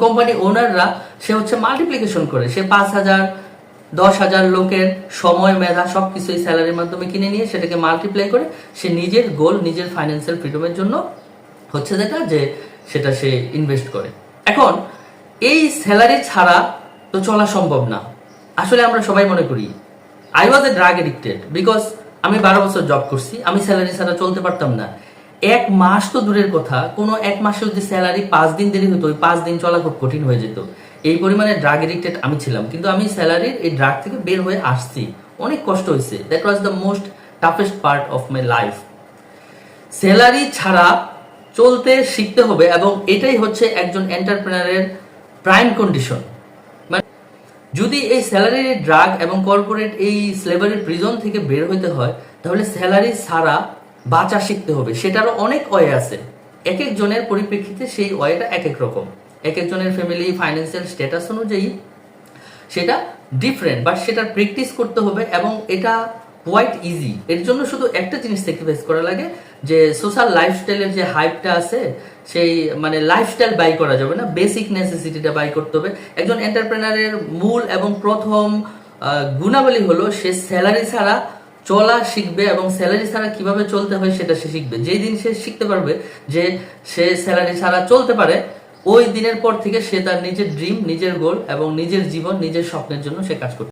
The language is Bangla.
কোম্পানি ওনাররা সে হচ্ছে মাল্টিপ্লিকেশন করে, সে 5,000 10,000 লোকের সময় মেধা সবকিছু এই স্যালারির মাধ্যমে কিনে নিয়ে সেটাকে মাল্টিপ্লাই করে সে নিজের গোল, নিজের ফাইন্যান্সিয়াল ফ্রিডমের জন্য হচ্ছে যেটা যে সেটা সে ইনভেস্ট করে। এখন এই স্যালারি ছাড়া তো চলা সম্ভব না। আসলে আমরা সবাই মনে করি I was a drug addicted because আমি 12 বছর জব করছি, আমি স্যালারি ছাড়া চলতে পারতাম না। 1 মাস তো দূরের কথা, কোনো 1 মাসে যদি স্যালারি 5 দিন দেরি হতো, ওই 5 দিন চলা খুব কঠিন হয়ে যেত। এই পরিমাণে ড্রাগ এডিক্টেড আমি ছিলাম, কিন্তু আমি স্যালারির এই ড্রাগ থেকে বের হয়ে আসছি। অনেক কষ্ট হয়েছে, that was the most toughest part of my life. Salary ছাড়া চলতে শিখতে হবে এবং এটাই হচ্ছে একজন এন্টারপ্রেনারের প্রাইম কন্ডিশন। যদি এই স্যালারির ড্রাগ এবং কর্পোরেট এই স্লেভারির প্রিজন থেকে বের হইতে হয়, তাহলে স্যালারি ছাড়া বাঁচা শিখতে হবে। সেটারও অনেক ওয়ে আছে, এক একজনের পরিপ্রেক্ষিতে সেই ওয়েটা এক এক রকম, এক একজনের ফ্যামিলি ফাইন্যান্সিয়াল স্ট্যাটাস অনুযায়ী সেটা ডিফারেন্ট, বাট সেটার প্র্যাকটিস করতে হবে এবং এটা কোয়াইট ইজি। এর জন্য শুধু একটা জিনিস স্যাক্রিফাইস করা লাগে, যে সোশ্যাল লাইফস্টাইলের যে হাইপটা আছে সেই মানে লাইফস্টাইল বাই করা যাবে না, বেসিক নেসেসিটিটা বাই করতে হবে। একজন এন্টারপ্রেনারের মূল এবং প্রথম গুণাবলী হলো সে স্যালারি ছাড়া চলা শিখবে এবং স্যালারি ছাড়া কিভাবে চলতে হয় সেটা সে শিখবে। যেই দিন সে শিখতে পারবে যে সে স্যালারি ছাড়া চলতে পারে, ওই দিনের পর থেকে সে তার নিজের ড্রিম, নিজের গোল এবং নিজের জীবন, নিজের স্বপ্নের জন্য সে কাজ করবে।